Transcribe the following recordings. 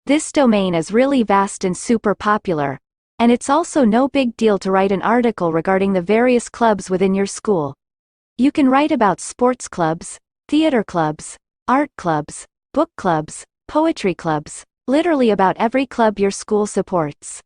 This domain is really vast and super popular, and it's also no big deal to write an article regarding the various clubs within your school. You can write about sports clubs, theater clubs, art clubs, book clubs, poetry clubs, literally about every club your school supports.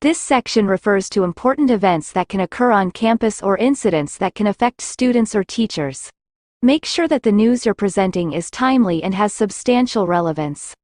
This section refers to important events that can occur on campus or incidents that can affect students or teachers. Make sure that the news you're presenting is timely and has substantial relevance.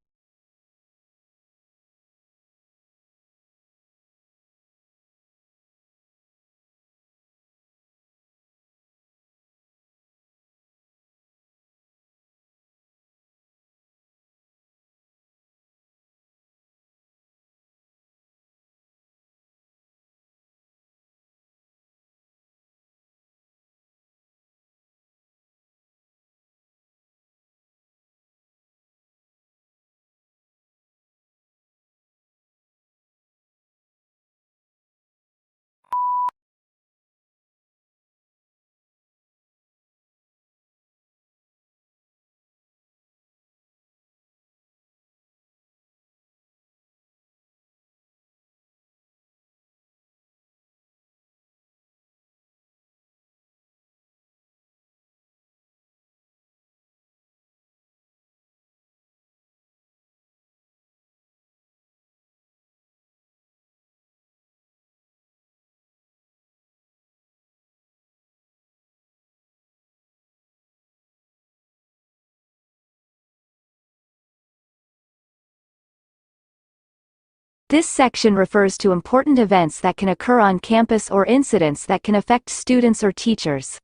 This section refers to important events that can occur on campus or incidents that can affect students or teachers.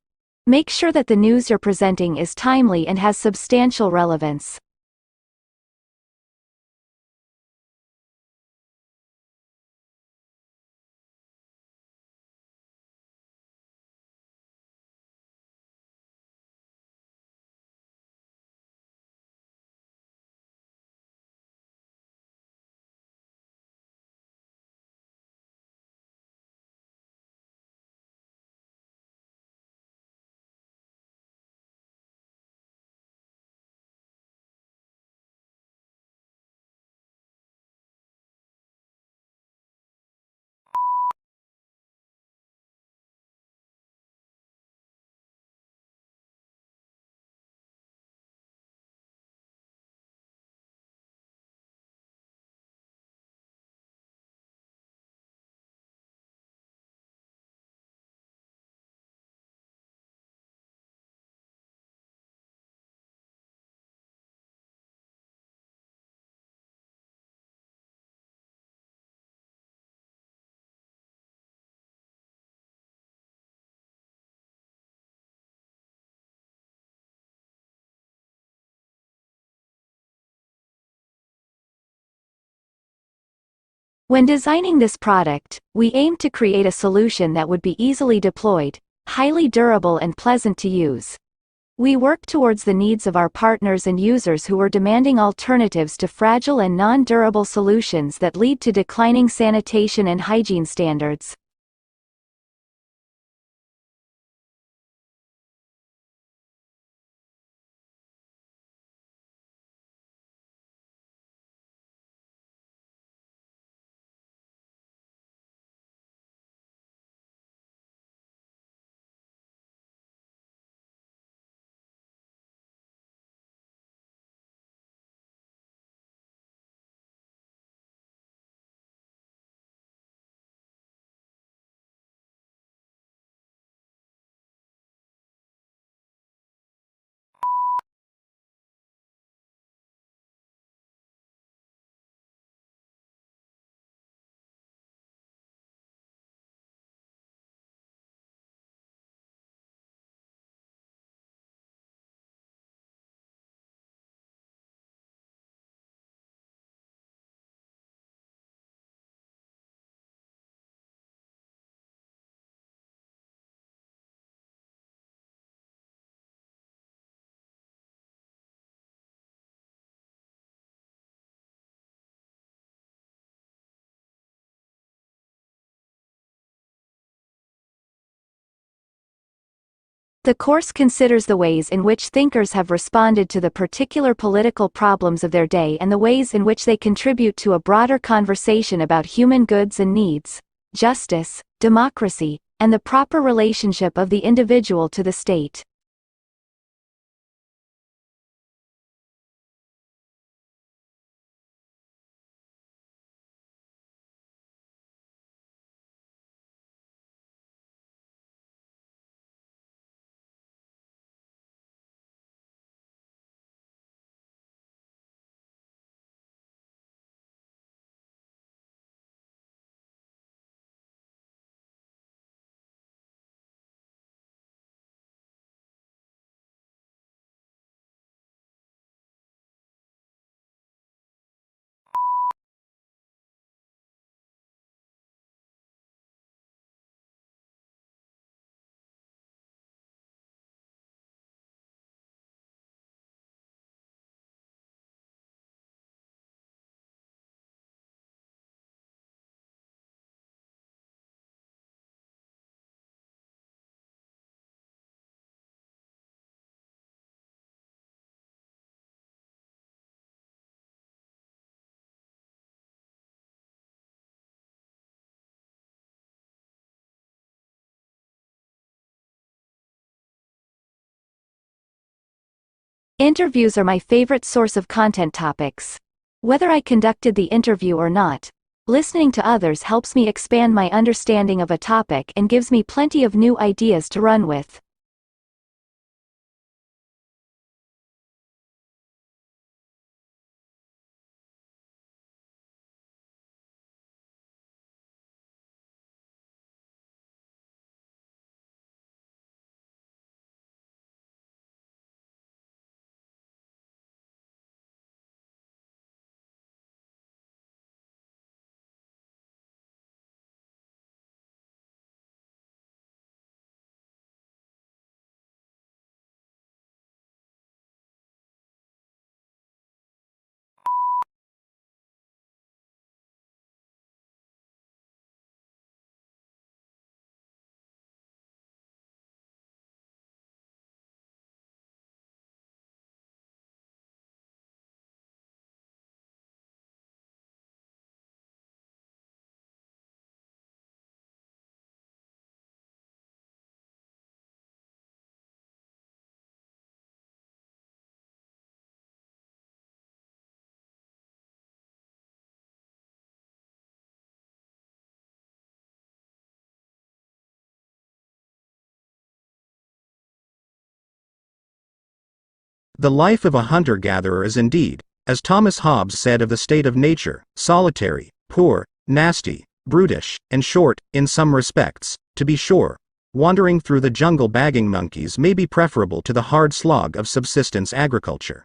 Make sure that the news you're presenting is timely and has substantial relevance. When designing this product, we aimed to create a solution that would be easily deployed, highly durable and pleasant to use. We worked towards the needs of our partners and users who were demanding alternatives to fragile and non-durable solutions that lead to declining sanitation and hygiene standards. The course considers the ways in which thinkers have responded to the particular political problems of their day and the ways in which they contribute to a broader conversation about human goods and needs, justice, democracy, and the proper relationship of the individual to the state. Interviews are my favorite source of content topics. Whether I conducted the interview or not, listening to others helps me expand my understanding of a topic and gives me plenty of new ideas to run with. The life of a hunter-gatherer is indeed, as Thomas Hobbes said of the state of nature, solitary, poor, nasty, brutish, and short, in some respects. To be sure, wandering through the jungle bagging monkeys may be preferable to the hard slog of subsistence agriculture.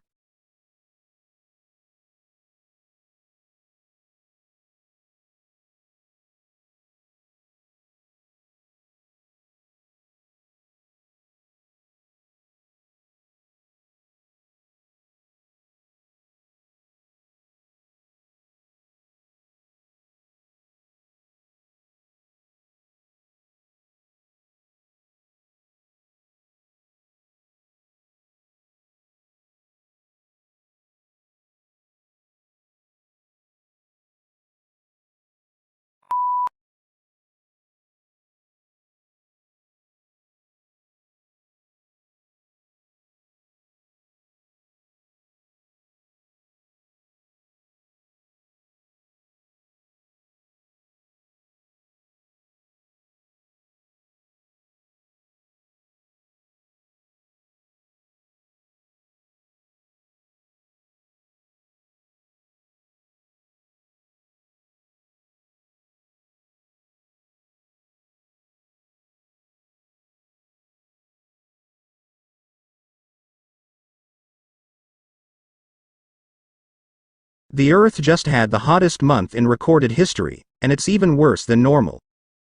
The Earth just had the hottest month in recorded history, and it's even worse than normal.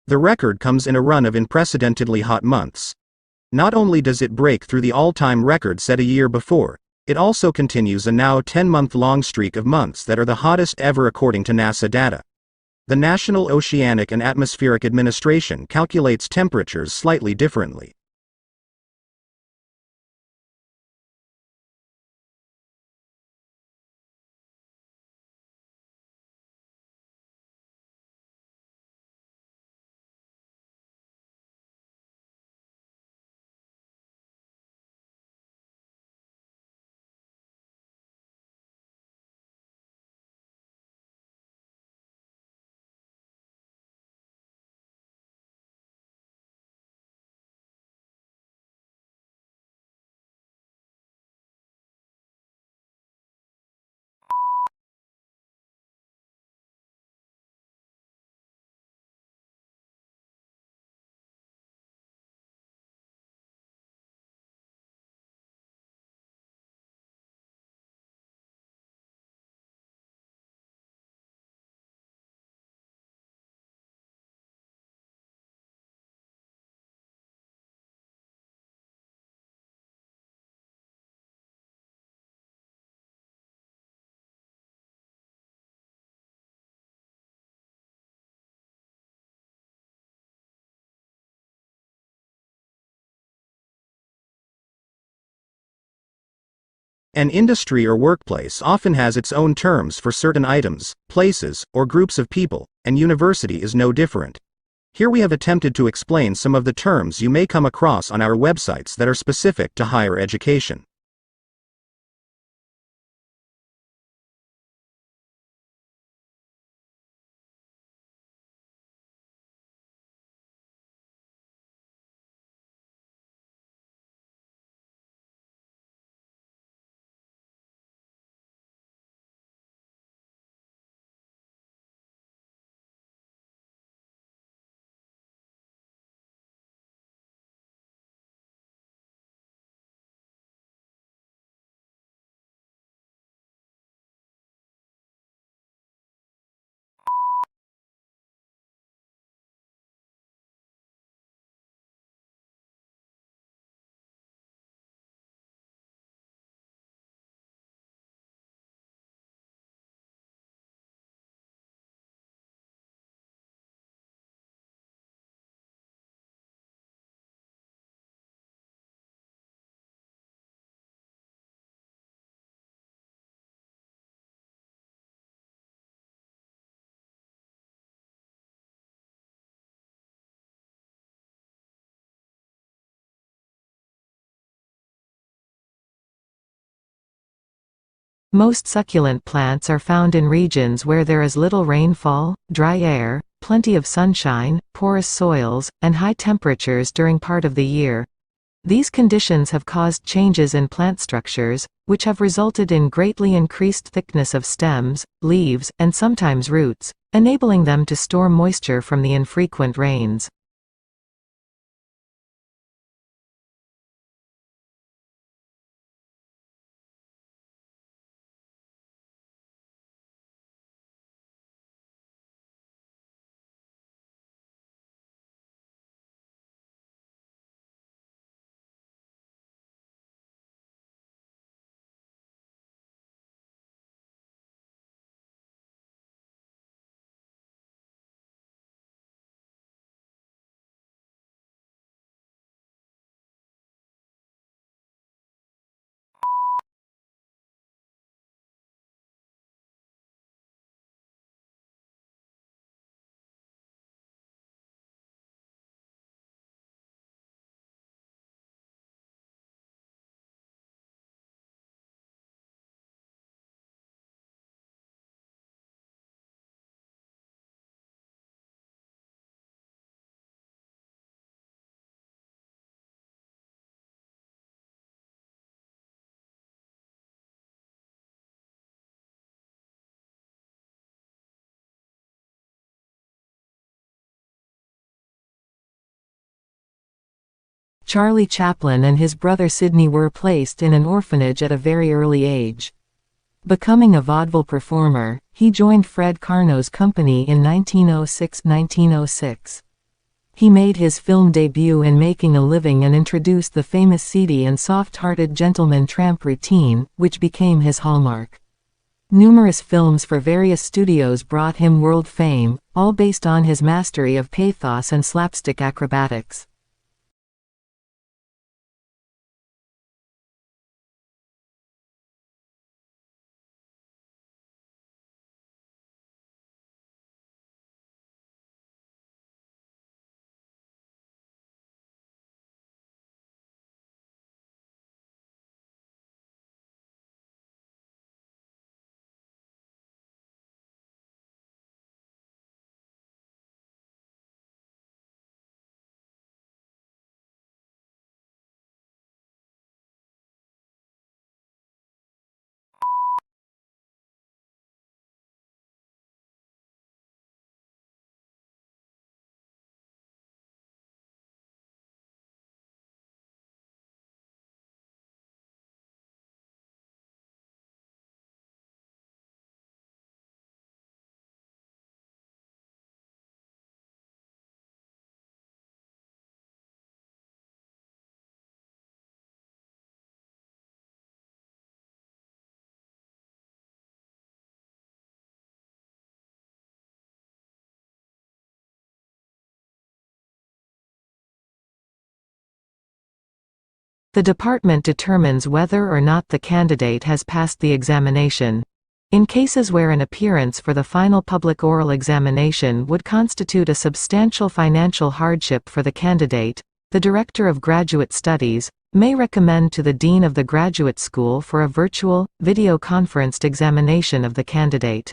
The record comes in a run of unprecedentedly hot months. Not only does it break through the all-time record set a year before, it also continues a now 10-month-long streak of months that are the hottest ever according to NASA data. The National Oceanic and Atmospheric Administration calculates temperatures slightly differently. An industry or workplace often has its own terms for certain items, places, or groups of people, and university is no different. Here we have attempted to explain some of the terms you may come across on our websites that are specific to higher education. Most succulent plants are found in regions where there is little rainfall, dry air, plenty of sunshine, porous soils, and high temperatures during part of the year. These conditions have caused changes in plant structures, which have resulted in greatly increased thickness of stems, leaves, and sometimes roots, enabling them to store moisture from the infrequent rains. Charlie Chaplin and his brother Sidney were placed in an orphanage at a very early age. Becoming a vaudeville performer, he joined Fred Karno's company in 1906. He made his film debut in Making a Living and introduced the famous seedy and soft-hearted gentleman tramp routine, which became his hallmark. Numerous films for various studios brought him world fame, all based on his mastery of pathos and slapstick acrobatics. The department determines whether or not the candidate has passed the examination. In cases where an appearance for the final public oral examination would constitute a substantial financial hardship for the candidate, the Director of Graduate Studies may recommend to the Dean of the Graduate School for a virtual, video-conferenced examination of the candidate.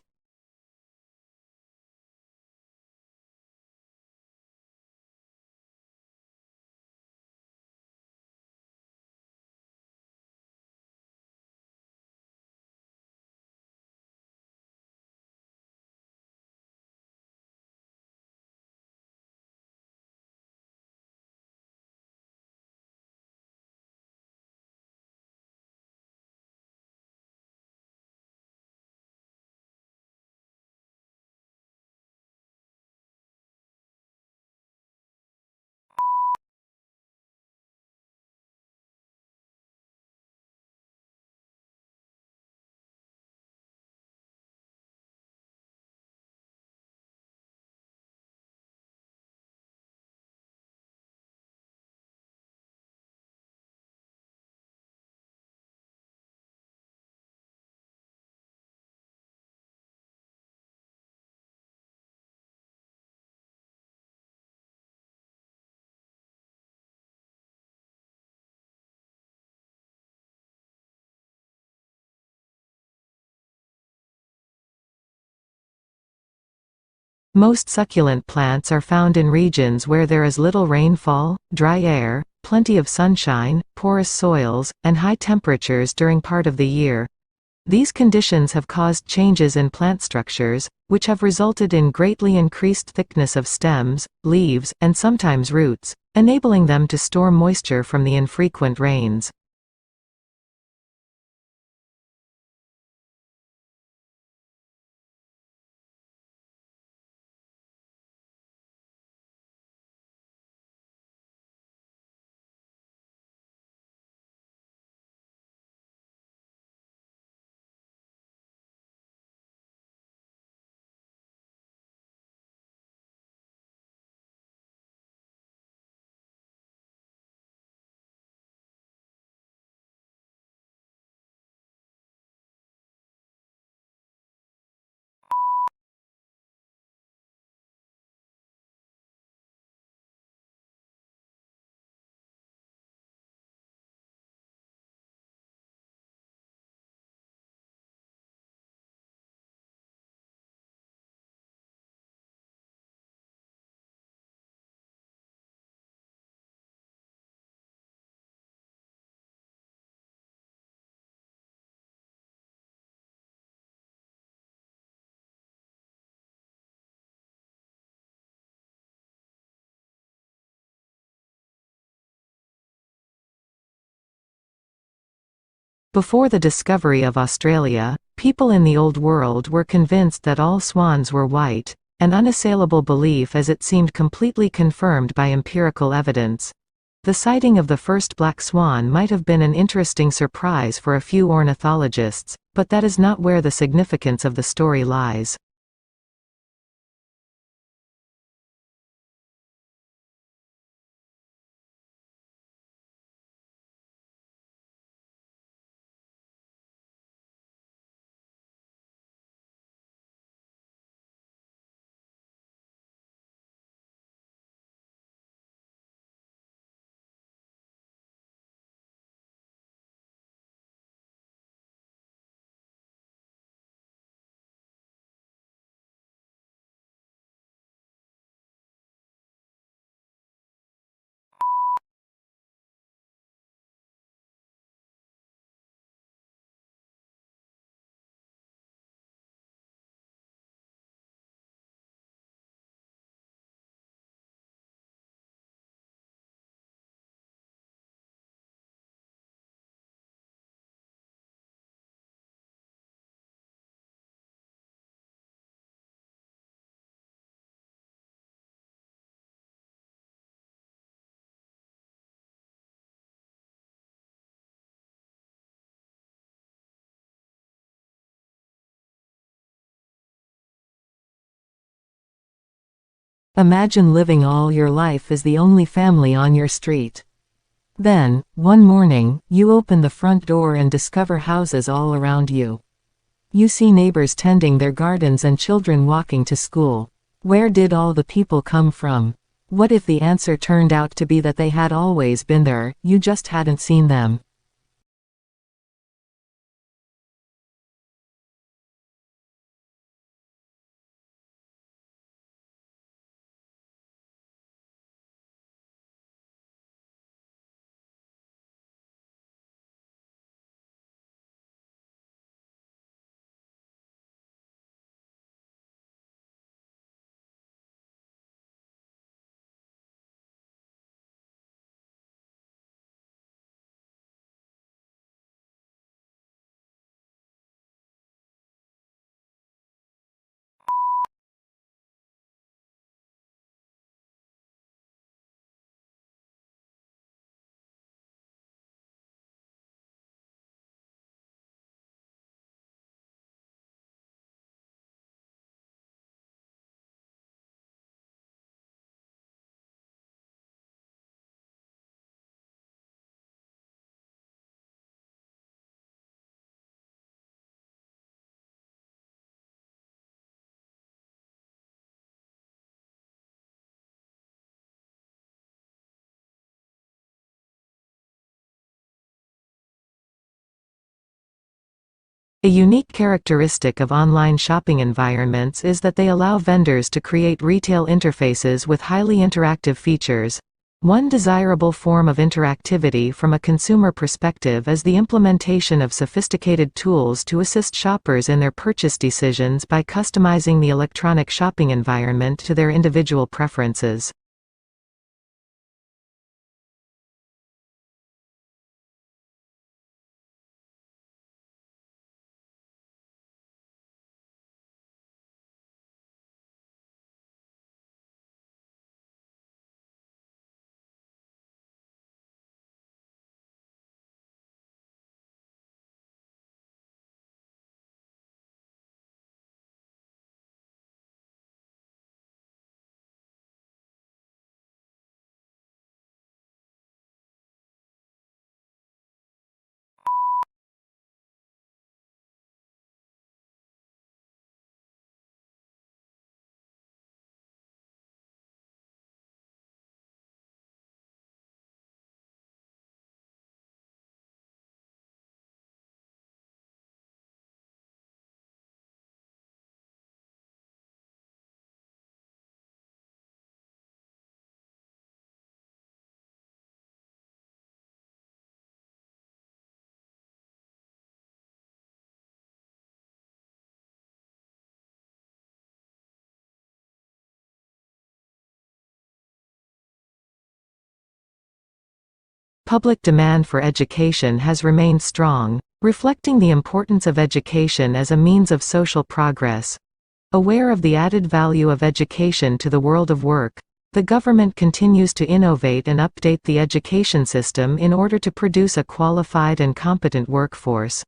Most succulent plants are found in regions where there is little rainfall, dry air, plenty of sunshine, porous soils, and high temperatures during part of the year. These conditions have caused changes in plant structures, which have resulted in greatly increased thickness of stems, leaves, and sometimes roots, enabling them to store moisture from the infrequent rains. Before the discovery of Australia, people in the Old World were convinced that all swans were white, an unassailable belief as it seemed completely confirmed by empirical evidence. The sighting of the first black swan might have been an interesting surprise for a few ornithologists, but that is not where the significance of the story lies. Imagine living all your life as the only family on your street. Then, one morning, you open the front door and discover houses all around you. You see neighbors tending their gardens and children walking to school. Where did all the people come from? What if the answer turned out to be that they had always been there, you just hadn't seen them? A unique characteristic of online shopping environments is that they allow vendors to create retail interfaces with highly interactive features. One desirable form of interactivity from a consumer perspective is the implementation of sophisticated tools to assist shoppers in their purchase decisions by customizing the electronic shopping environment to their individual preferences. Public demand for education has remained strong, reflecting the importance of education as a means of social progress. Aware of the added value of education to the world of work, the government continues to innovate and update the education system in order to produce a qualified and competent workforce.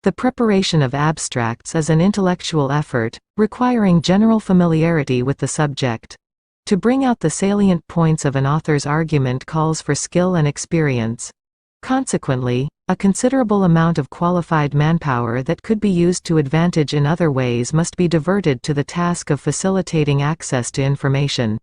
The preparation of abstracts is an intellectual effort, requiring general familiarity with the subject. To bring out the salient points of an author's argument calls for skill and experience. Consequently, a considerable amount of qualified manpower that could be used to advantage in other ways must be diverted to the task of facilitating access to information.